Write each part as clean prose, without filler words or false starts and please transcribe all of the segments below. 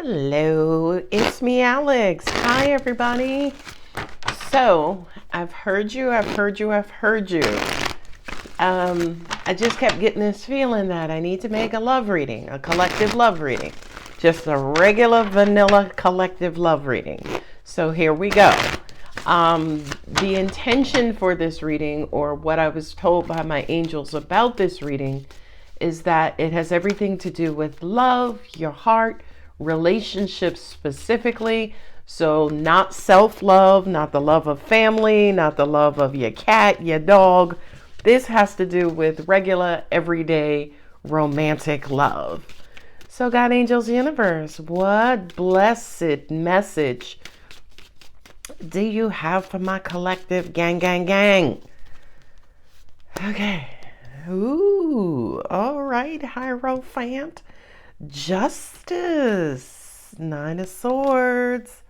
Hello, it's me, Alex. Hi, everybody. So, I've heard you. I just kept getting this feeling that I need to make a love reading, a collective love reading. Just a regular vanilla collective love reading. So, here we go. The intention for this reading, or what I was told by my angels about this reading, is that it has everything to do with love, your heart, relationships specifically. So not self-love, not the love of family, not the love of your cat, your dog. This has to do with regular, everyday, romantic love. So God, angels, universe, what blessed message do you have for my collective gang? Okay. Ooh, all right, Hierophant. Justice, Nine of Swords.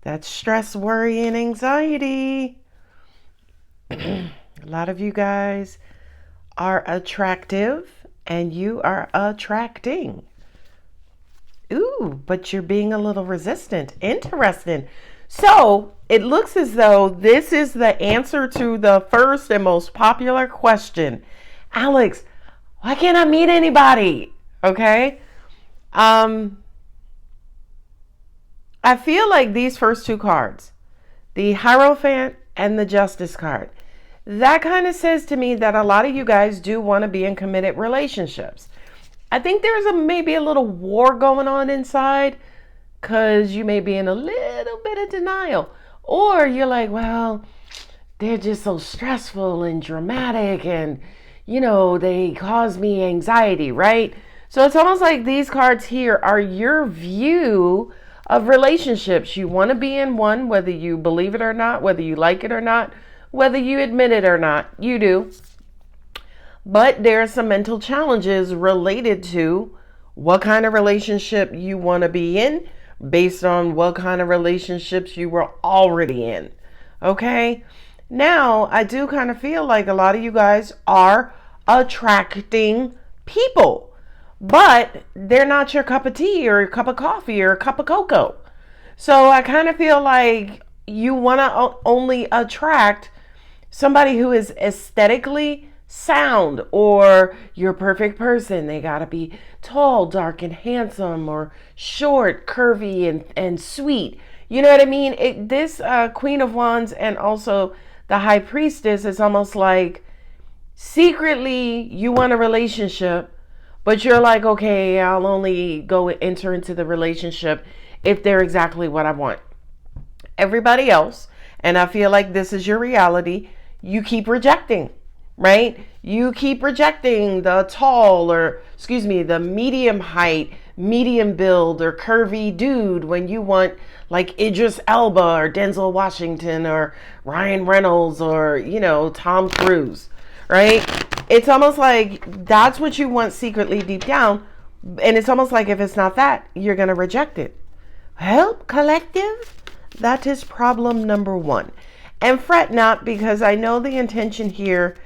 That's stress, worry, and anxiety. A lot of you guys are attractive and you are attracting. Ooh, but you're being a little resistant. Interesting. So it looks as though this is the answer to the first and most popular question. Alex, why can't I meet anybody? Okay. I feel like these first two cards, the Hierophant and the Justice card, that kind of says to me that a lot of you guys do want to be in committed relationships. I think there's maybe a little war going on inside because you may be in a little bit of denial. Or you're like, well, they're just so stressful and dramatic and, they cause me anxiety, right? So it's almost like these cards here are your view of relationships. You want to be in one, whether you believe it or not, whether you like it or not, whether you admit it or not, you do. But there are some mental challenges related to what kind of relationship you want to be in based on what kind of relationships you were already in. Okay? Now, I do kind of feel like a lot of you guys are attracting people. But they're not your cup of tea or a cup of coffee or a cup of cocoa. So I kind of feel like you want to only attract somebody who is aesthetically sound or your perfect person. They got to be tall, dark, and handsome, or short, curvy, and sweet. You know what I mean? This Queen of Wands and also the High Priestess is almost like secretly you want a relationship, but you're like, okay, I'll only go enter into the relationship if they're exactly what I want. Everybody else, and I feel like this is your reality, you keep rejecting, right? You keep rejecting the the medium height, medium build, or curvy dude when you want like Idris Elba or Denzel Washington or Ryan Reynolds or, Tom Cruise, right? It's almost like that's what you want secretly deep down. And it's almost like if it's not that, you're going to reject it. Help, collective? That is problem number one. And fret not, because I know the intention here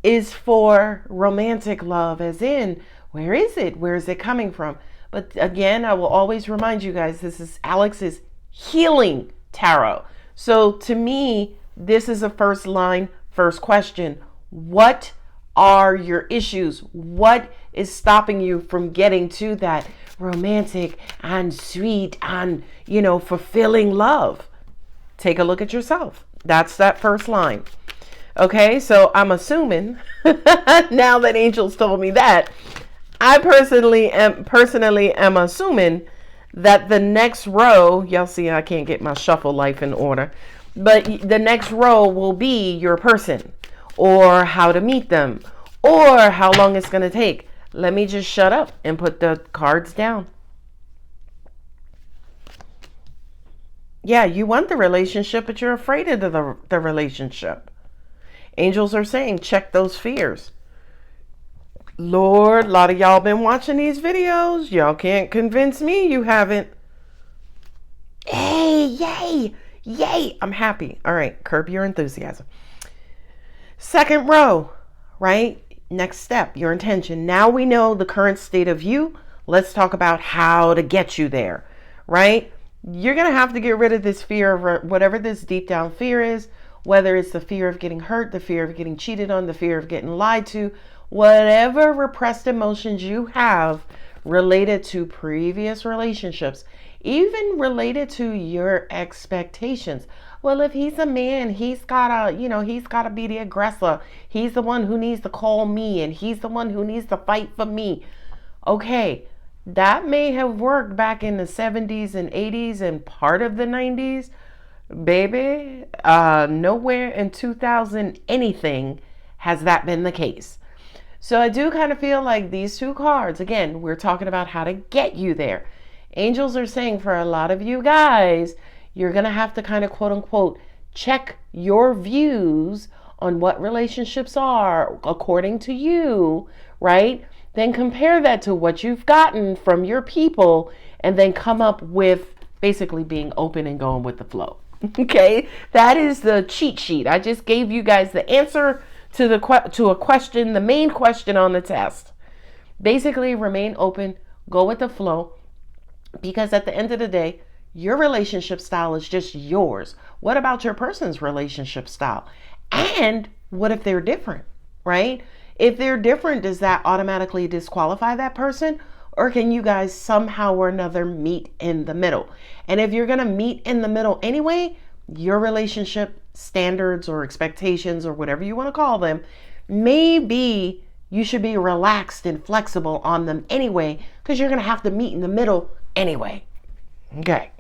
is for romantic love, as in, where is it? Where is it coming from? But again, I will always remind you guys, this is Alex's healing tarot. So to me, this is a first line, first question. What are your issues? What is stopping you from getting to that romantic and sweet and, fulfilling love? Take a look at yourself. That's that first line. Okay, so I'm assuming now that angels told me that, I personally am assuming that the next row, y'all see I can't get my shuffle life in order, but the next row will be your person, or how to meet them, or how long it's going to take. Let me just shut up and put the cards down. Yeah, you want the relationship, but you're afraid of the relationship. Angels are saying, check those fears. Lord, a lot of y'all been watching these videos. Y'all can't convince me you haven't. Hey, yay. I'm happy. All right, curb your enthusiasm. Second row, right? Next step, your intention. Now we know the current state of you. Let's talk about how to get you there. right? You're going to have to get rid of this fear of whatever this deep down fear is, whether it's the fear of getting hurt, the fear of getting cheated on, the fear of getting lied to, whatever repressed emotions you have related to previous relationships, even related to your expectations. Well, if he's a man, he's gotta be the aggressor. He's the one who needs to call me, and he's the one who needs to fight for me. Okay, that may have worked back in the 70s and 80s and part of the 90s. Baby, nowhere in 2000 anything has that been the case. So I do kind of feel like these two cards, again, we're talking about how to get you there. Angels are saying for a lot of you guys, you're going to have to kind of quote unquote check your views on what relationships are according to you, right? Then compare that to what you've gotten from your people and then come up with basically being open and going with the flow. Okay, that is the cheat sheet. I just gave you guys the answer to a question, the main question on the test. Basically, remain open, go with the flow, because at the end of the day, your relationship style is just yours. What about your person's relationship style? And what if they're different, right? If they're different, does that automatically disqualify that person? Or can you guys somehow or another meet in the middle? And if you're going to meet in the middle anyway, your relationship standards or expectations or whatever you want to call them, maybe you should be relaxed and flexible on them anyway, because you're going to have to meet in the middle anyway. Okay.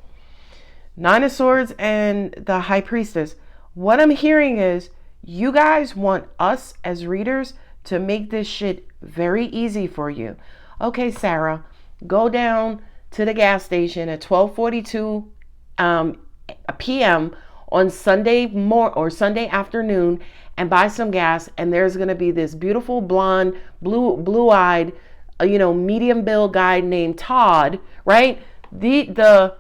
Nine of Swords and the High Priestess. What I'm hearing is you guys want us as readers to make this shit very easy for you. Okay, Sarah, go down to the gas station at 12:42 p.m. on Sunday afternoon and buy some gas, and there's going to be this beautiful blonde, blue-eyed, medium build guy named Todd, right? The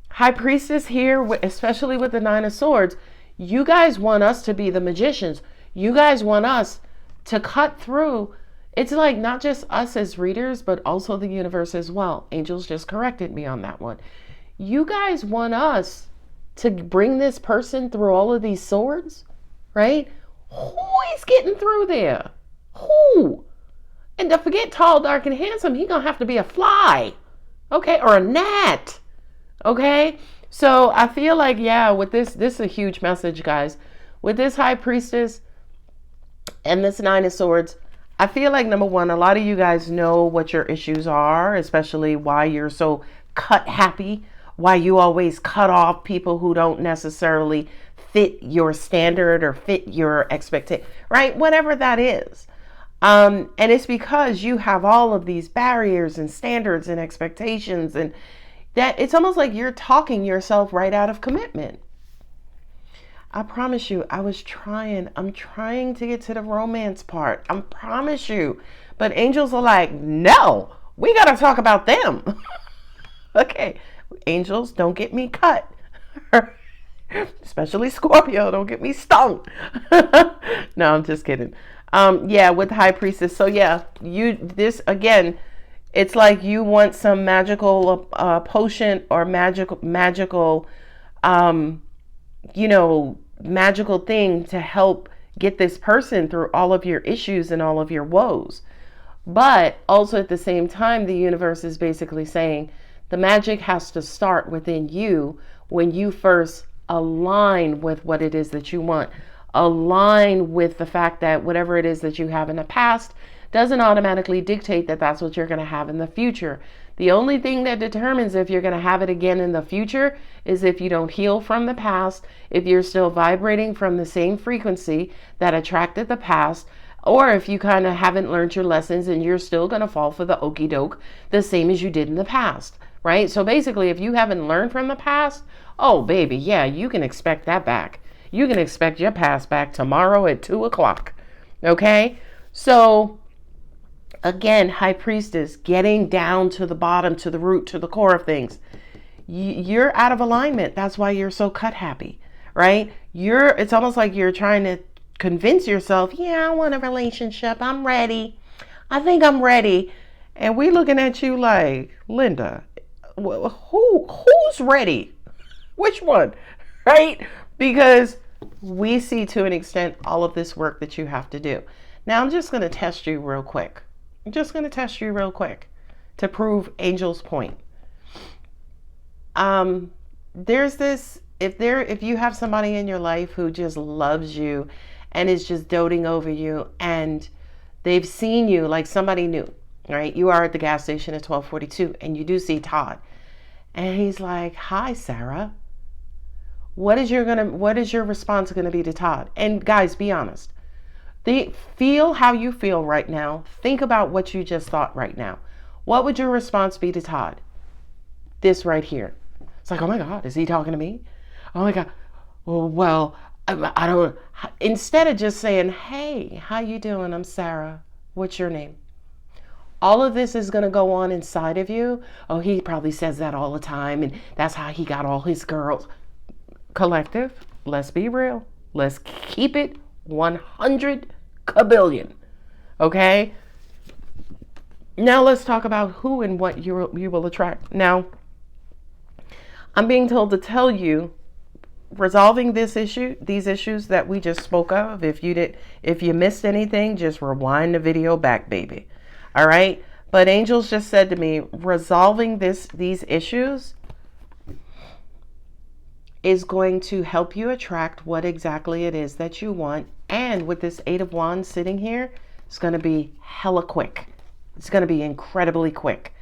High Priestess here, especially with the Nine of Swords, you guys want us to be the magicians. You guys want us to cut through. It's like not just us as readers, but also the universe as well. Angels just corrected me on that one. You guys want us to bring this person through all of these swords, right? Who is getting through there? Who? And don't forget, tall, dark, and handsome, he's going to have to be a fly, okay, or a gnat, okay? So I feel like, yeah, with this is a huge message, guys. With this High Priestess and this Nine of Swords, I feel like, number one, a lot of you guys know what your issues are, especially why you're so cut happy, why you always cut off people who don't necessarily fit your standard or fit your expectation, right? Whatever that is. And it's because you have all of these barriers and standards and expectations, and that it's almost like you're talking yourself right out of commitment. I promise you, I'm trying to get to the romance part. I promise you. But angels are like, no, we got to talk about them. Okay. Angels, don't get me cut. Especially Scorpio, don't get me stung. No, I'm just kidding. Yeah, with the High Priestess. So yeah, this again, it's like you want some magical potion or magical magical thing to help get this person through all of your issues and all of your woes. But also at the same time, the universe is basically saying the magic has to start within you when you first align with what it is that you want. Align with the fact that whatever it is that you have in the past doesn't automatically dictate that that's what you're going to have in the future. The only thing that determines if you're going to have it again in the future is if you don't heal from the past, if you're still vibrating from the same frequency that attracted the past, or if you kind of haven't learned your lessons and you're still going to fall for the okie doke the same as you did in the past, right? So basically, if you haven't learned from the past, oh baby, yeah, you can expect that back. You can expect your past back tomorrow at 2:00. Okay? So again, High Priestess, getting down to the bottom, to the root, to the core of things. You're out of alignment. That's why you're so cut happy, right? It's almost like you're trying to convince yourself, yeah, I want a relationship. I'm ready. I think I'm ready. And we looking at you like, Linda, who's ready? Which one? Right? Because we see to an extent all of this work that you have to do. Now I'm just going to test you real quick. I'm just going to test you real quick to prove Angel's point. There's this, if you have somebody in your life who just loves you and is just doting over you, and they've seen you like somebody new, right? You are at the gas station at 12:42 and you do see Todd. And he's like, "Hi, Sarah." What is your response going to be to Todd? And guys, be honest. Feel how you feel right now. Think about what you just thought right now. What would your response be to Todd? This right here. It's like, "Oh my God, is he talking to me? Oh my God. Well, I don't." Instead of just saying, "Hey, how you doing? I'm Sarah. What's your name?" All of this is going to go on inside of you. "Oh, he probably says that all the time, and that's how he got all his girls." Collective, let's be real. Let's keep it 100 kabillion. Okay? Now let's talk about who and what you will attract. Now, I'm being told to tell you, resolving these issues that we just spoke of. If you missed anything, just rewind the video back, baby. All right? But Angels just said to me, resolving these issues is going to help you attract what exactly it is that you want. And with this Eight of Wands sitting here, it's going to be hella quick. It's going to be incredibly quick.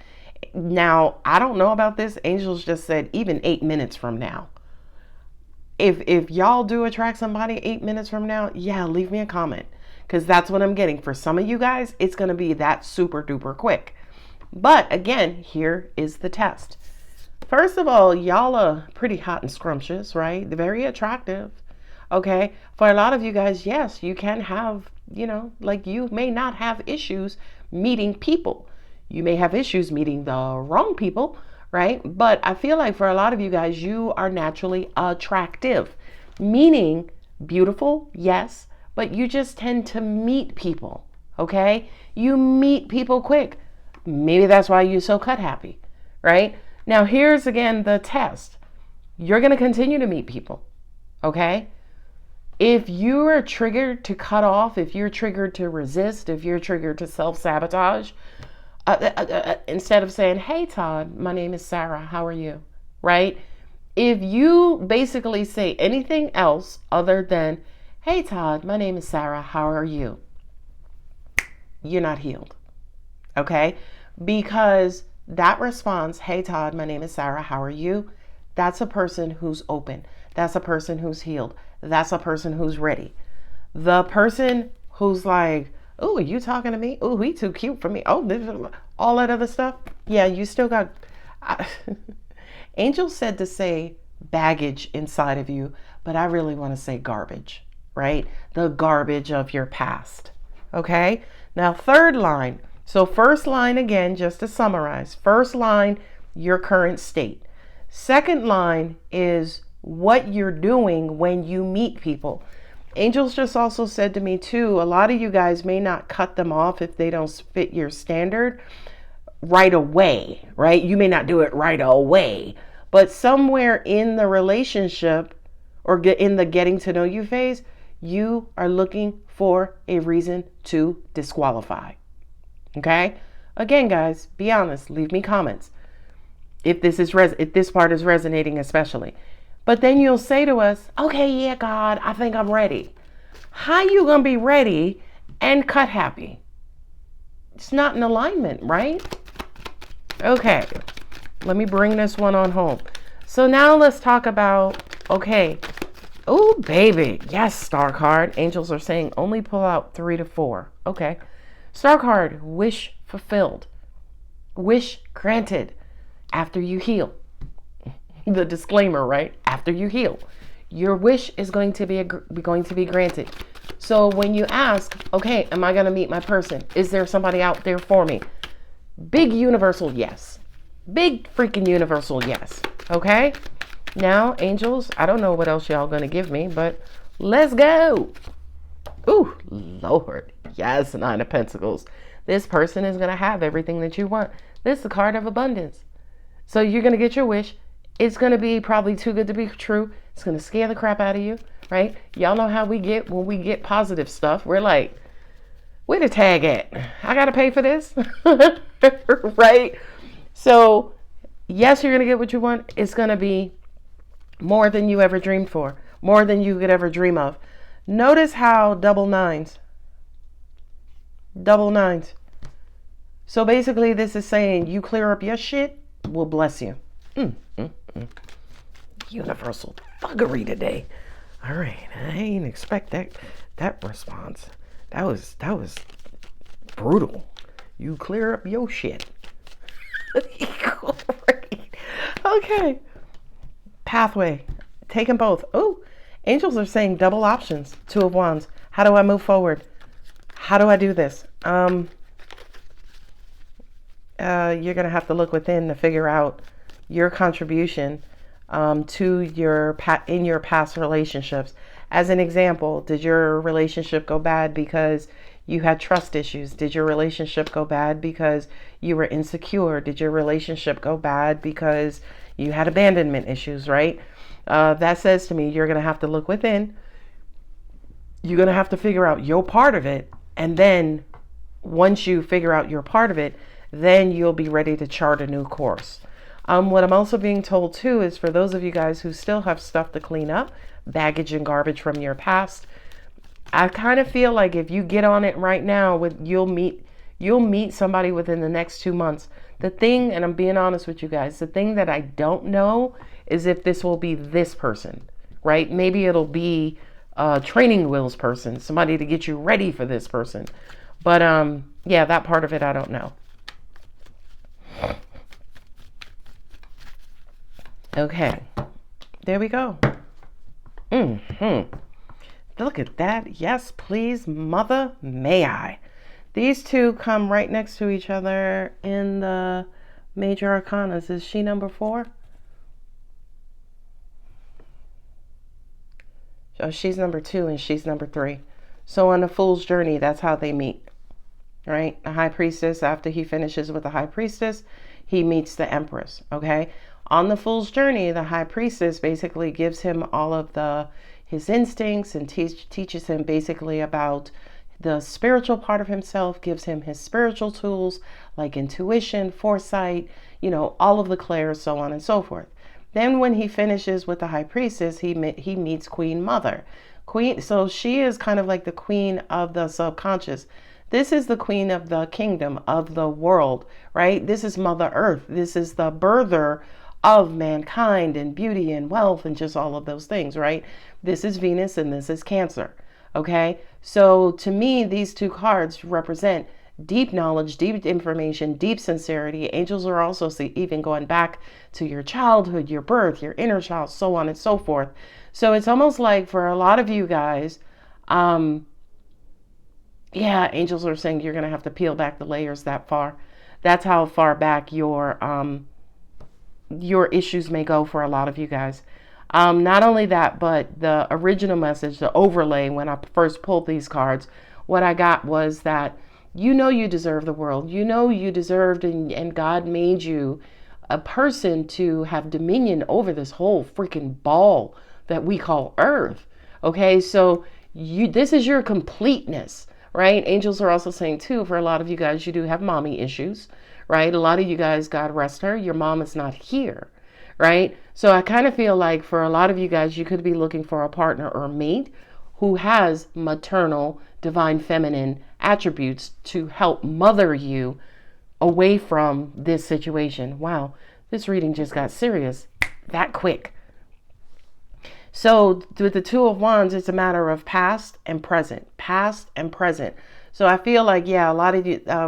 Now, I don't know about this. Angels just said even 8 minutes from now. If y'all do attract somebody 8 minutes from now, yeah, leave me a comment. Because that's what I'm getting. For some of you guys, it's going to be that super duper quick. But again, here is the test. First of all, y'all are pretty hot and scrumptious, right? They're very attractive. Okay. For a lot of you guys, yes, you can have, like you may not have issues meeting people. You may have issues meeting the wrong people, right? But I feel like for a lot of you guys, you are naturally attractive, meaning beautiful, yes, but you just tend to meet people. Okay. You meet people quick. Maybe that's why you're so cut happy, right? Now, here's again the test. You're going to continue to meet people, okay? If you are triggered to cut off, if you're triggered to resist, if you're triggered to self-sabotage, instead of saying, "Hey, Todd, my name is Sarah, how are you?" Right? If you basically say anything else other than, "Hey, Todd, my name is Sarah, how are you?" You're not healed, okay? Because that response, "Hey Todd, my name is Sarah, how are you?" That's a person who's open. That's a person who's healed. That's a person who's ready. The person who's like, "Oh, are you talking to me? Oh, he too cute for me. Oh, all that other stuff." Yeah, you still got... Angel said to say baggage inside of you, but I really want to say garbage, right? The garbage of your past. Okay? Now, third line. So first line, again, just to summarize. First line, your current state. Second line is what you're doing when you meet people. Angels just also said to me too, a lot of you guys may not cut them off if they don't fit your standard right away, right? You may not do it right away, but somewhere in the relationship or in the getting to know you phase, you are looking for a reason to disqualify. Okay? Again, guys, be honest. Leave me comments if this part is resonating especially. But then you'll say to us, "Okay, yeah, God, I think I'm ready." How you gonna be ready and cut happy? It's not in alignment, right? Okay, let me bring this one on home. So now let's talk about, okay. Oh, baby. Yes, star card. Angels are saying only pull out 3 to 4. Okay. Star card, wish fulfilled. Wish granted after you heal. The disclaimer, right? After you heal. Your wish is going to be granted. So when you ask, "Okay, am I going to meet my person? Is there somebody out there for me?" Big universal yes. Big freaking universal yes. Okay? Now, angels, I don't know what else y'all going to give me, but let's go. Ooh, Lord. Yes, 9 of Pentacles. This person is going to have everything that you want. This is the card of abundance. So you're going to get your wish. It's going to be probably too good to be true. It's going to scare the crap out of you, right? Y'all know how we get when we get positive stuff. We're like, where the tag at? I got to pay for this, right? So yes, you're going to get what you want. It's going to be more than you ever dreamed for, more than you could ever dream of. Notice how double nines. So basically this is saying you clear up your shit, we'll bless you. Universal thuggery today. All right, I ain't expect that response. That was brutal. You clear up your shit. Okay. Pathway. Take them both. Oh, angels are saying double options. Two of Wands. How do I move forward? How do I do this? You're going to have to look within to figure out your contribution to your in your past relationships. As an example, did your relationship go bad because you had trust issues? Did your relationship go bad because you were insecure? Did your relationship go bad because you had abandonment issues, right? That says to me, you're going to have to look within. You're going to have to figure out your part of it. And then once you figure out your part of it, then you'll be ready to chart a new course. What I'm also being told too is for those of you guys who still have stuff to clean up, baggage and garbage from your past, I kind of feel like if you get on it right now, you'll meet somebody within the next 2 months. The thing, and I'm being honest with you guys, the thing that I don't know is if this will be this person, right? Maybe it'll be a training wheels person, somebody to get you ready for this person. But yeah, that part of it, I don't know. Okay, there we go. Look at that. Yes, please, mother, may I. These two come right next to each other in the major arcanas. Is she number 4? Oh, she's number 2 and she's number 3. So on the Fool's Journey, that's how they meet, right? The High Priestess, after he finishes with the High Priestess, he meets the Empress, okay? On the Fool's Journey, the High Priestess basically gives him all of his instincts and teaches him basically about the spiritual part of himself, gives him his spiritual tools like intuition, foresight, all of the clairs, so on and so forth. Then when he finishes with the High Priestess, he meets Queen Mother. So she is kind of like the queen of the subconscious. This is the queen of the kingdom, of the world, right? This is Mother Earth. This is the birther of mankind and beauty and wealth and just all of those things, right? This is Venus and this is Cancer, okay? So to me, these two cards represent deep knowledge, deep information, deep sincerity. Angels are also even going back to your childhood, your birth, your inner child, so on and so forth. So it's almost like for a lot of you guys, yeah, angels are saying you're going to have to peel back the layers that far. That's how far back your issues may go for a lot of you guys. Not only that, but the original message, the overlay, when I first pulled these cards, what I got was that you deserve the world. You deserved and God made you a person to have dominion over this whole freaking ball that we call Earth. Okay, so this is your completeness, right? Angels are also saying too, for a lot of you guys, you do have mommy issues, right? A lot of you guys, God rest her, your mom is not here, right? So I kind of feel like for a lot of you guys, you could be looking for a partner or a mate who has maternal, divine feminine attributes to help mother you away from this situation. Wow, this reading just got serious that quick. So with the Two of Wands, it's a matter of past and present. So I feel like, yeah,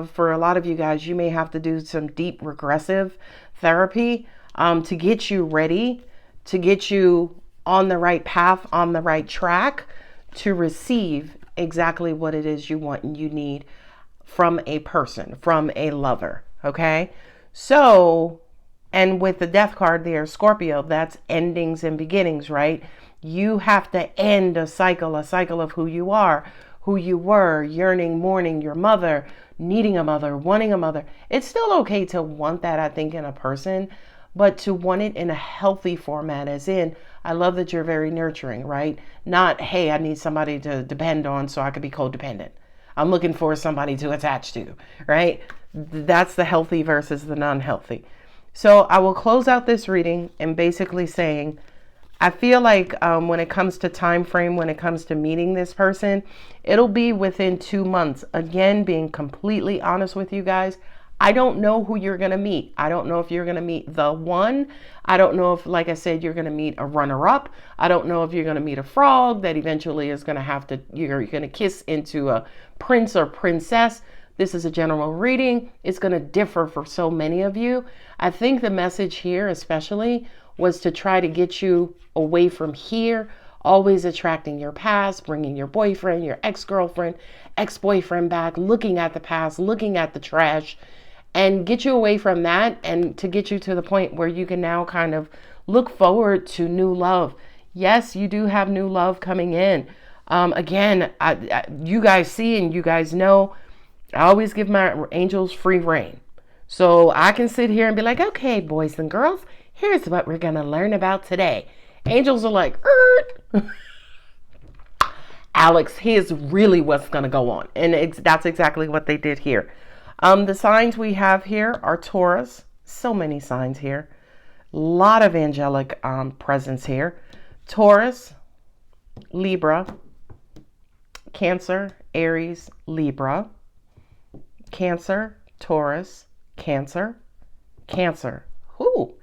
for a lot of you guys, you may have to do some deep regressive therapy to get you ready, to get you on the right path, on the right track to receive exactly what it is you want and you need from a person, from a lover. Okay. So, and with the Death card there, Scorpio, that's endings and beginnings, right? You have to end a cycle of who you are, who you were, yearning, mourning your mother, needing a mother, wanting a mother. It's still okay to want that, I think, in a person, but to want it in a healthy format, as in, I love that you're very nurturing, right? Not, hey, I need somebody to depend on so I could be codependent. I'm looking for somebody to attach to, right? That's the healthy versus the non-healthy. So I will close out this reading and basically saying, I feel like when it comes to time frame, when it comes to meeting this person, it'll be within 2 months. Again, being completely honest with you guys, I don't know who you're going to meet. I don't know if you're going to meet the one. I don't know if, like I said, you're going to meet a runner-up. I don't know if you're going to meet a frog that eventually is going to have to, you're going to kiss into a prince or princess. This is a general reading. It's going to differ for so many of you. I think the message here especially was to try to get you away from here, always attracting your past, bringing your boyfriend, your ex-girlfriend, ex-boyfriend back, looking at the past, looking at the trash, and get you away from that, and to get you to the point where you can now kind of look forward to new love. Yes, you do have new love coming in. Again, you guys see and you guys know, I always give my angels free reign. So I can sit here and be like, okay, boys and girls, here's what we're going to learn about today. Angels are like, Alex, here's really what's going to go on. And that's exactly what they did here. The signs we have here are Taurus. So many signs here. A lot of angelic presence here. Taurus, Libra, Cancer, Aries, Libra, Cancer, Taurus, Cancer, Cancer. Whoo!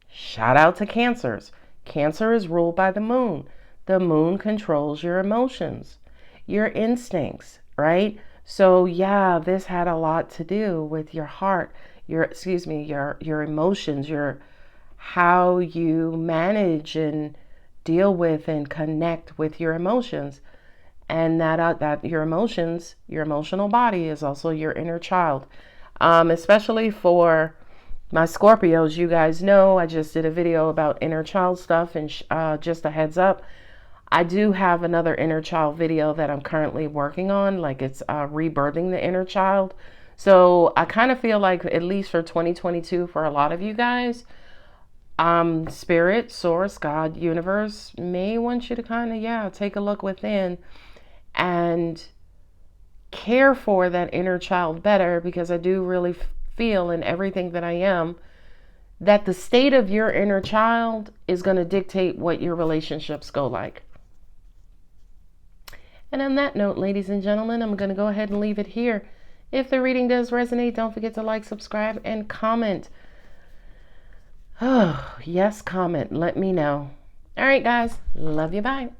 Shout out to Cancers. Cancer is ruled by the moon. The moon controls your emotions, your instincts, right? So yeah, this had a lot to do with your heart, your emotions, your how you manage and deal with and connect with your emotions. And that your emotions, your emotional body is also your inner child. Especially for my Scorpios, you guys know I just did a video about inner child stuff, and just a heads up, I do have another inner child video that I'm currently working on, like it's rebirthing the inner child. So I kind of feel like, at least for 2022, for a lot of you guys, Spirit, Source, God, Universe may want you to kind of, take a look within and care for that inner child better, because I do really feel in everything that I am that the state of your inner child is going to dictate what your relationships go like. And on that note, ladies and gentlemen, I'm going to go ahead and leave it here. If the reading does resonate, don't forget to like, subscribe, and comment. Oh, yes, comment. Let me know. All right, guys. Love you. Bye.